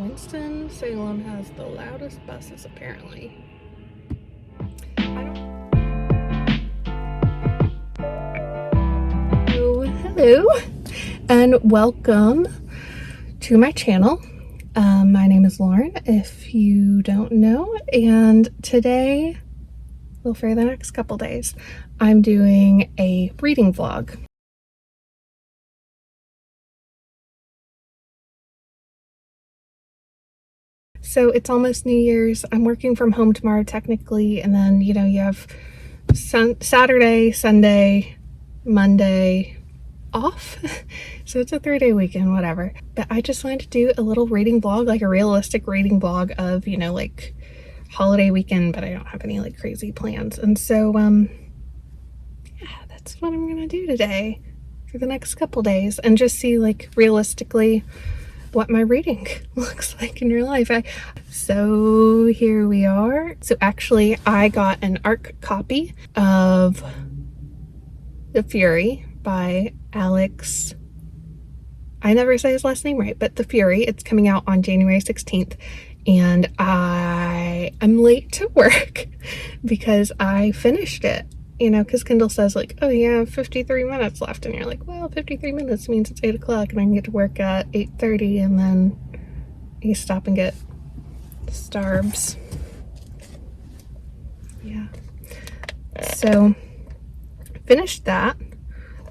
Winston-Salem has the loudest buses, apparently. Hello, and welcome to my channel. My name is Lauren, if you don't know, and today, well, for the next couple days, I'm doing a reading vlog. So it's almost New Year's. I'm working from home tomorrow technically, and then you have Saturday, Sunday, Monday off. So it's a 3-day weekend, whatever. But I just wanted to do a little reading vlog, like a realistic reading vlog of, like holiday weekend, but I don't have any like crazy plans. And so yeah, that's what I'm gonna do today for the next couple days, and just see like realistically what my reading looks like in real life. So here we are. So actually I got an ARC copy of The Fury by Alex, I never say his last name right, but The Fury. It's coming out on January 16th, and I'm late to work because I finished it, because Kindle says like, oh yeah, 53 minutes left, and you're like, well, 53 minutes means it's 8 o'clock and I can get to work at 8:30, and then you stop and get Starbs. Yeah, so finished that.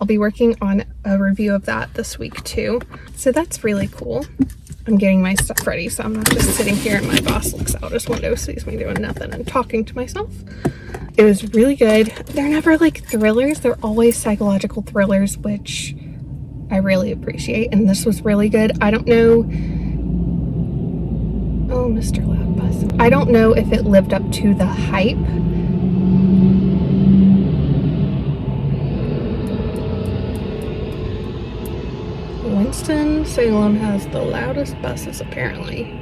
I'll be working on a review of that this week too, so that's really cool. I'm getting my stuff ready, so I'm not just sitting here and my boss looks out his window, sees me doing nothing and talking to myself. It was really good. They're never like thrillers, they're always psychological thrillers, which I really appreciate, and this was really good. I don't know, oh, Mr. Loud Bus. I don't know if it lived up to the hype. Winston-Salem has the loudest buses, apparently.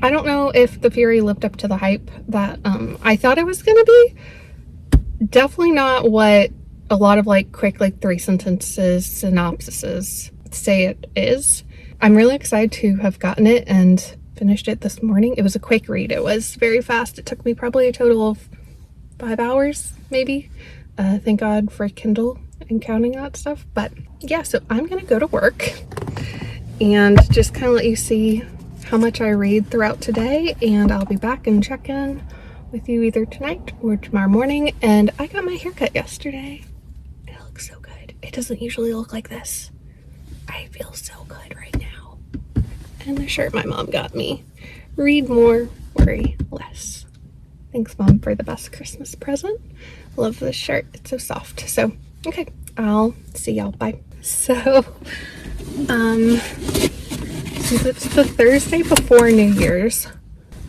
I don't know if The Fury lived up to the hype that I thought it was gonna be. Definitely not what a lot of like quick like 3-sentence synopsises say it is. I'm really excited to have gotten it and finished it this morning. It was a quick read. It was very fast. It took me probably a total of 5 hours, maybe. Thank God for Kindle and counting that stuff. But yeah, so I'm gonna go to work and just kind of let you see how much I read throughout today, and I'll be back and check in with you either tonight or tomorrow morning. And I got my haircut yesterday. It looks so good. It doesn't usually look like this. I feel so good right now. And the shirt my mom got me. Read more, worry less. Thanks, Mom, for the best Christmas present. Love this shirt. It's so soft. So, okay, I'll see y'all. Bye. So, since it's the Thursday before New Year's,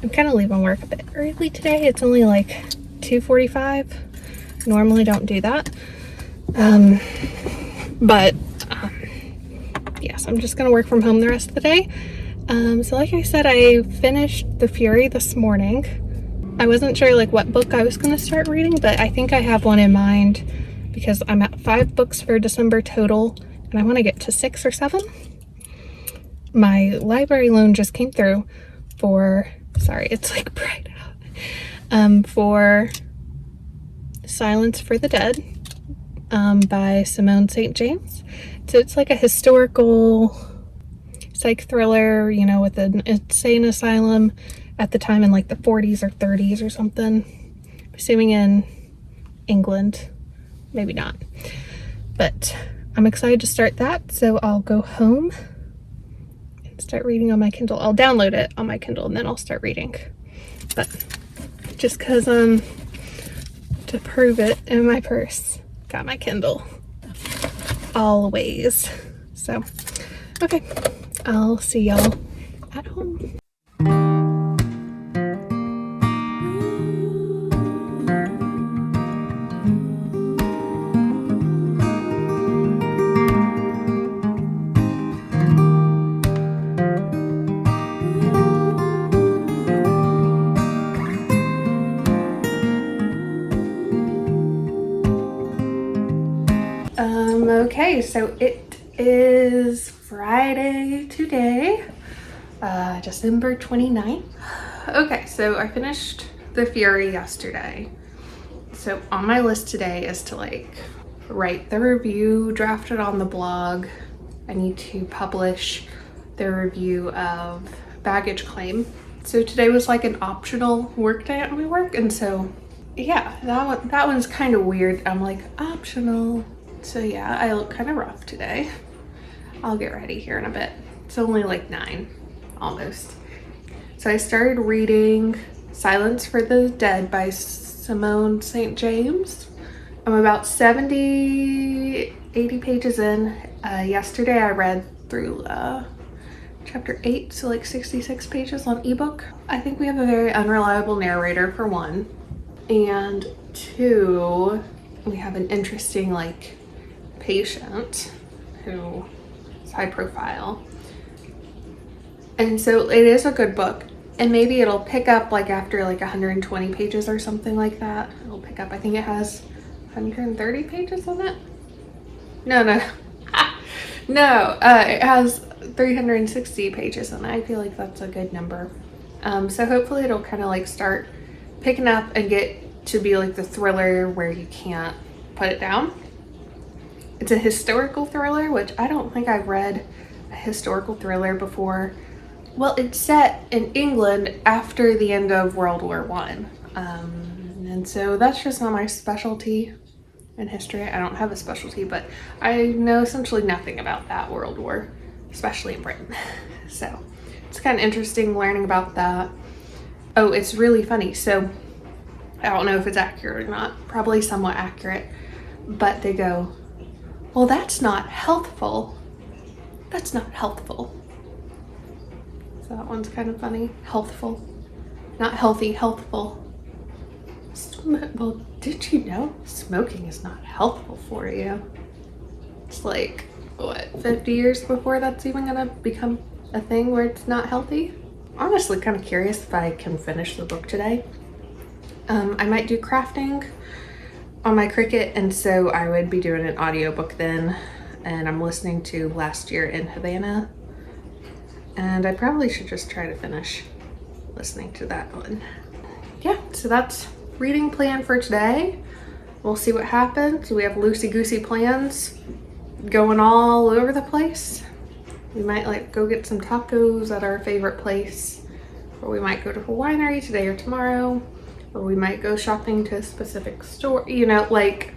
I'm kind of leaving work a bit early today. It's only like 2:45. Normally don't do that. But yes, I'm just gonna work from home the rest of the day. So like I said, I finished The Fury this morning. I wasn't sure like what book I was gonna start reading, but I think I have one in mind because I'm at 5 books for December total, and I want to get to 6 or 7. My library loan just came through for, sorry, it's like bright out, for Silence for the Dead by Simone St. James. So it's like a historical psych thriller, with an insane asylum at the time in like the 40s or 30s or something. I'm assuming in England, maybe not. But I'm excited to start that, so I'll go home and start reading on my Kindle. I'll download it on my Kindle and then I'll start reading. But just because to prove it in my purse, got my Kindle always. So okay, I'll see y'all at home. Okay, so it is Friday today. December 29th. Okay, so I finished The Fury yesterday. So on my list today is to like write the review, draft it on the blog. I need to publish the review of Baggage Claim. So today was like an optional work day at my work, and so yeah, that one's kind of weird. I'm like, optional. So yeah, I look kind of rough today. I'll get ready here in a bit. It's only like 9, almost. So I started reading Silence for the Dead by Simone St. James. I'm about 80 pages in. Yesterday I read through chapter 8, so like 66 pages on ebook. I think we have a very unreliable narrator, for one. And 2, we have an interesting like patient who is high profile. And so it is a good book. And maybe it'll pick up like after like 120 pages or something like that. It'll pick up. I think it has 130 pages on it. No. No, it has 360 pages and I feel like that's a good number. So hopefully it'll kind of like start picking up and get to be like the thriller where you can't put it down. It's a historical thriller, which I don't think I've read a historical thriller before. Well, it's set in England after the end of World War I. And so that's just not my specialty in history. I don't have a specialty, but I know essentially nothing about that World War, especially in Britain. So it's kind of interesting learning about that. Oh, it's really funny. So I don't know if it's accurate or not, probably somewhat accurate, but they go, well, that's not healthful. That's not healthful. So that one's kind of funny. Healthful. Not healthy, healthful. Well, did you know smoking is not healthful for you? It's like, what, 50 years before that's even gonna become a thing where it's not healthy? Honestly, kind of curious if I can finish the book today. I might do crafting on my Cricut, and so I would be doing an audiobook then. And I'm listening to Last Year in Havana. And I probably should just try to finish listening to that one. Yeah, so that's reading plan for today. We'll see what happens. We have loosey-goosey plans going all over the place. We might like go get some tacos at our favorite place, or we might go to a winery today or tomorrow, or we might go shopping to a specific store, you know, like,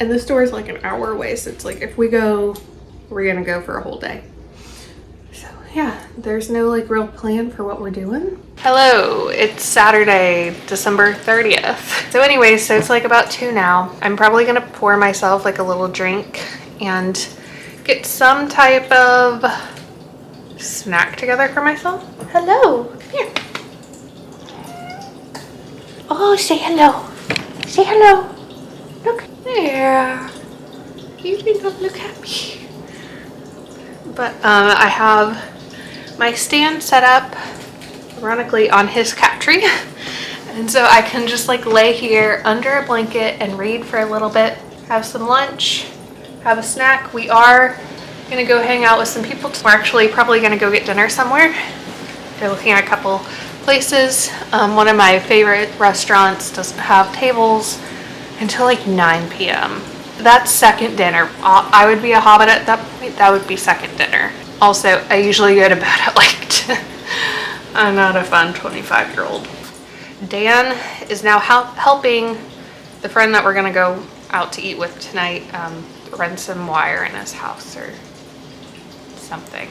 and the store is like an hour away, so it's like if we go, we're gonna go for a whole day. So yeah, there's no like real plan for what we're doing. Hello, it's Saturday, December 30th. So anyways, so it's like about 2 now. I'm probably gonna pour myself like a little drink and get some type of snack together for myself. Hello, come here. Oh, say hello. Say hello. Look there. You think I look happy? But I have my stand set up, ironically, on his cat tree. And so I can just like lay here under a blanket and read for a little bit, have some lunch, have a snack. We are gonna go hang out with some people. We're actually probably gonna go get dinner somewhere. They're looking at a couple places. One of my favorite restaurants doesn't have tables until like 9 p.m. That's second dinner. I would be a hobbit at that point. That would be second dinner. Also, I usually go to bed at like 10. I'm not a fun 25-year-old. Dan is now helping the friend that we're gonna go out to eat with tonight run some wire in his house or something.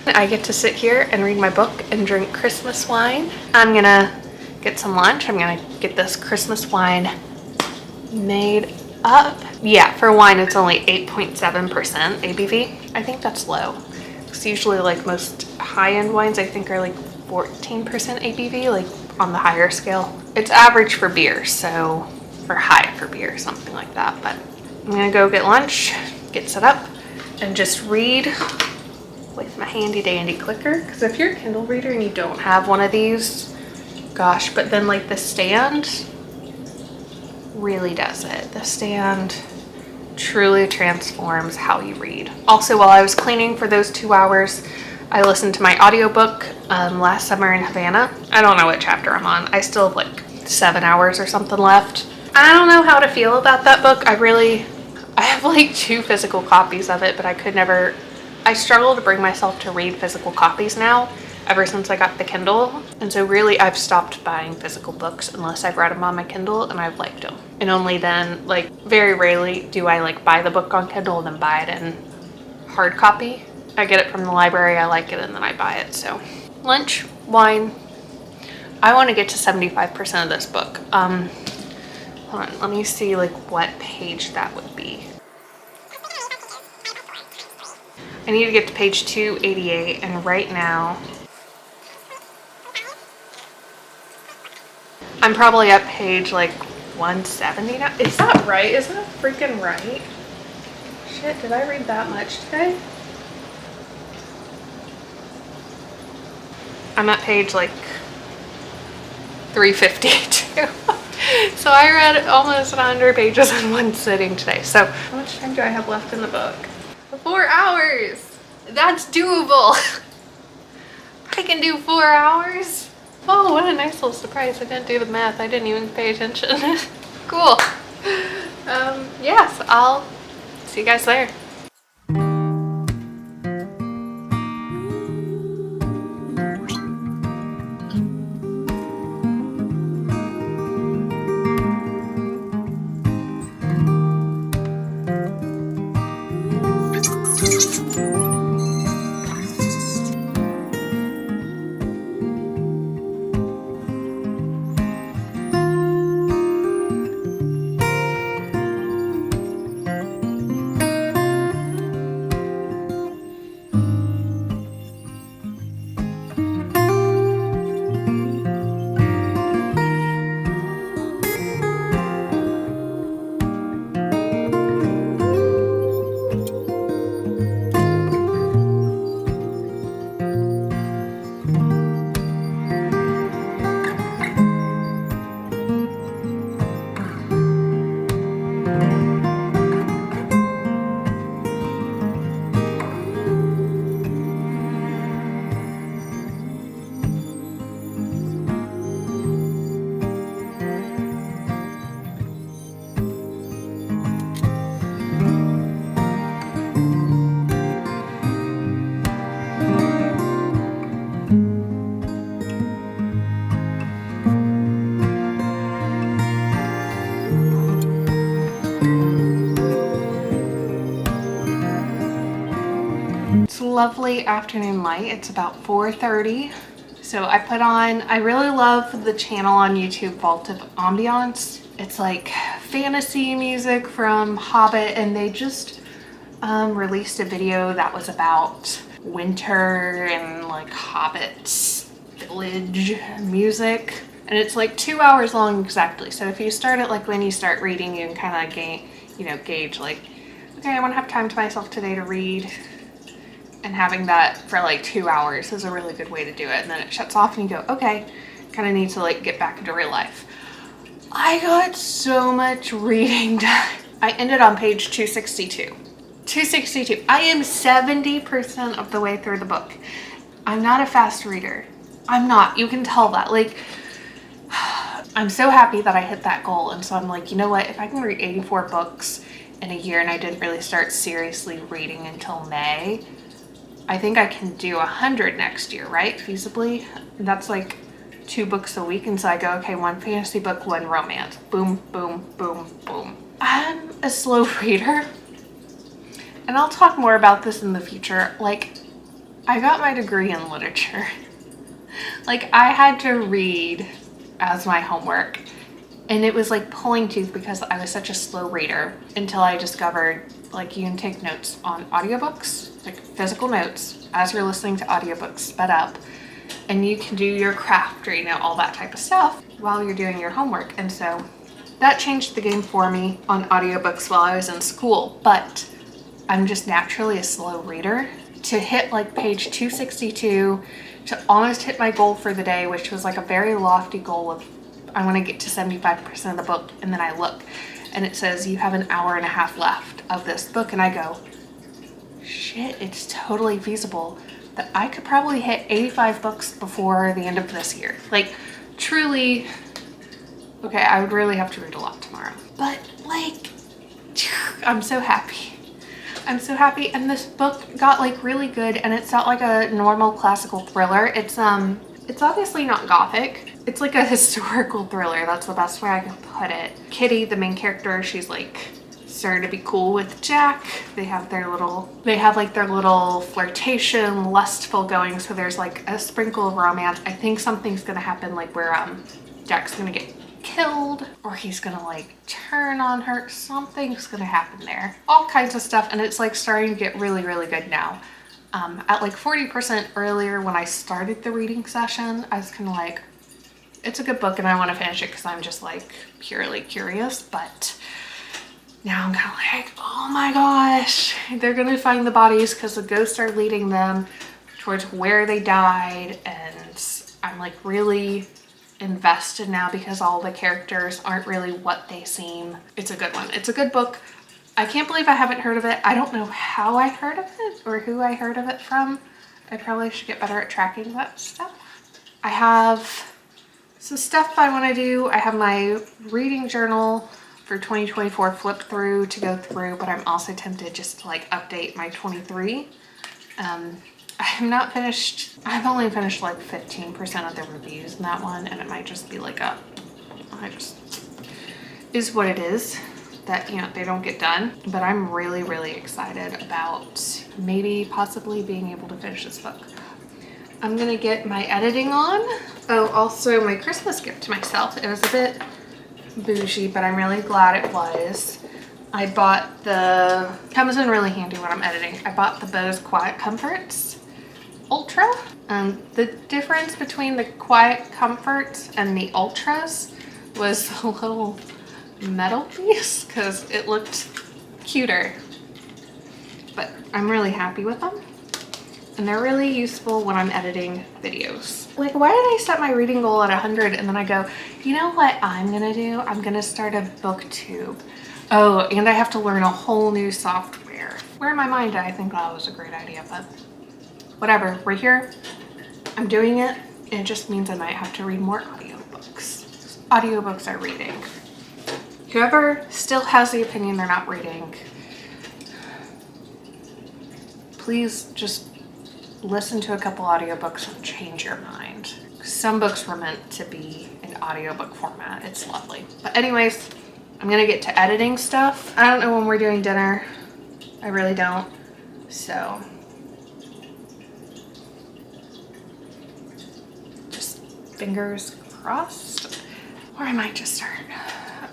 I get to sit here and read my book and drink Christmas wine. I'm gonna get some lunch. I'm gonna get this Christmas wine made up. Yeah, for wine it's only 8.7% ABV. I think that's low. It's usually like most high-end wines I think are like 14% ABV, like on the higher scale. It's average for beer, so, or high for beer, something like that. But I'm gonna go get lunch, get set up, and just read with my handy dandy clicker. Because if you're a Kindle reader and you don't have one of these, gosh, but then like the stand really does it. The stand truly transforms how you read. Also, while I was cleaning for those 2 hours, I listened to my audiobook last summer in Havana. I don't know what chapter I'm on. I still have like 7 hours or something left. I don't know how to feel about that book. I have like 2 physical copies of it, but I struggle to bring myself to read physical copies now ever since I got the Kindle. And so really I've stopped buying physical books unless I've read them on my Kindle and I've liked them. And only then, like very rarely do I like buy the book on Kindle and then buy it in hard copy. I get it from the library, I like it, and then I buy it. So lunch, wine. I want to get to 75% of this book. Hold on, let me see like what page that would be. I need to get to page 288, and right now I'm probably at page like 170 now. Is that right? Is that freaking right? Shit, did I read that much today? I'm at page like 352. So I read almost 100 pages in one sitting today. So how much time do I have left in the book? 4 hours. That's doable. I can do 4 hours. Oh, what a nice little surprise. I didn't do the math. I didn't even pay attention. Cool. Yes, I'll see you guys there. It's lovely afternoon light. It's about 4:30. So I really love the channel on YouTube, Vault of Ambiance. It's like fantasy music from Hobbit, and they just released a video that was about winter and like Hobbit's village music. And it's like 2 hours long exactly. So if you start it like when you start reading, you can kind of gauge like, okay, I want to have time to myself today to read. And having that for like 2 hours is a really good way to do it. And then it shuts off and you go, okay, kind of need to like get back into real life. I got so much reading done. I ended on page 262. 262. I am 70% of the way through the book. I'm not a fast reader. I'm not. You can tell that. Like, I'm so happy that I hit that goal. And so I'm like, you know what? If I can read 84 books in a year, and I didn't really start seriously reading until May, I think I can do 100 next year, right? Feasibly. That's like 2 books a week. And so I go, okay, 1 fantasy book, 1 romance. Boom, boom, boom, boom. I'm a slow reader. And I'll talk more about this in the future. Like, I got my degree in literature. Like, I had to read as my homework. And it was like pulling teeth because I was such a slow reader until I discovered like you can take notes on audiobooks, like physical notes, as you're listening to audiobooks sped up. And you can do your craft or, you know, all that type of stuff while you're doing your homework. And so that changed the game for me on audiobooks while I was in school. But I'm just naturally a slow reader. To hit like page 262, to almost hit my goal for the day, which was like a very lofty goal of I want to get to 75% of the book, and then I look and it says you have an hour and a half left of this book, and I go, shit, it's totally feasible. that I could probably hit 85 books before the end of this year. Like, truly, okay, I would really have to read a lot tomorrow. But like, I'm so happy. I'm so happy. And this book got like really good, and it's not like a normal classical thriller. It's obviously not gothic. It's like a historical thriller. That's the best way I can put it. Kitty, the main character, she's like starting to be cool with Jack. They have their little flirtation, lustful going. So there's like a sprinkle of romance. I think something's gonna happen, like where Jack's gonna get killed, or he's gonna like turn on her. Something's gonna happen there. All kinds of stuff, and it's like starting to get really, really good now. At like 40% earlier when I started the reading session, I was kind of like, it's a good book and I want to finish it because I'm just like purely curious. But now I'm kind of like, oh my gosh, they're gonna find the bodies because the ghosts are leading them towards where they died, and I'm like really invested now because all the characters aren't really what they seem. It's a good one. It's a good book. I can't believe I haven't heard of it. I don't know how I heard of it or who I heard of it from. I probably should get better at tracking that stuff. I have some stuff I want to do. I have my reading journal for 2024 flip through to go through, but I'm also tempted just to like update my 23. I'm not finished. I've only finished like 15% of the reviews in that one, and it might just be like is what it is, that, you know, they don't get done. But I'm really, really excited about maybe possibly being able to finish this book. I'm gonna get my editing on. Oh, also my Christmas gift to myself. It was a bit bougie, but I'm really glad it was. I bought comes in really handy when I'm editing. I bought the Bose Quiet Comforts Ultra. The difference between the Quiet Comforts and the Ultras was a little metal piece because it looked cuter, but I'm really happy with them, and they're really useful when I'm editing videos. Like, why did I set my reading goal at 100 and then I go, you know what I'm gonna do? I'm gonna start a booktube. Oh, and I have to learn a whole new software. Where in my mind I think that was a great idea, but whatever, we're here, I'm doing it. It just means I might have to read more audiobooks. Audiobooks are reading. Whoever still has the opinion they're not reading, please just listen to a couple audiobooks and change your mind. Some books were meant to be in audiobook format. It's lovely. But anyways, I'm gonna get to editing stuff. I don't know when we're doing dinner. I really don't. So just fingers crossed. Or I might just start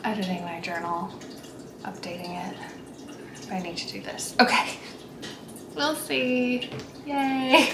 editing my journal, updating it. I need to do this. Okay, we'll see. Yay.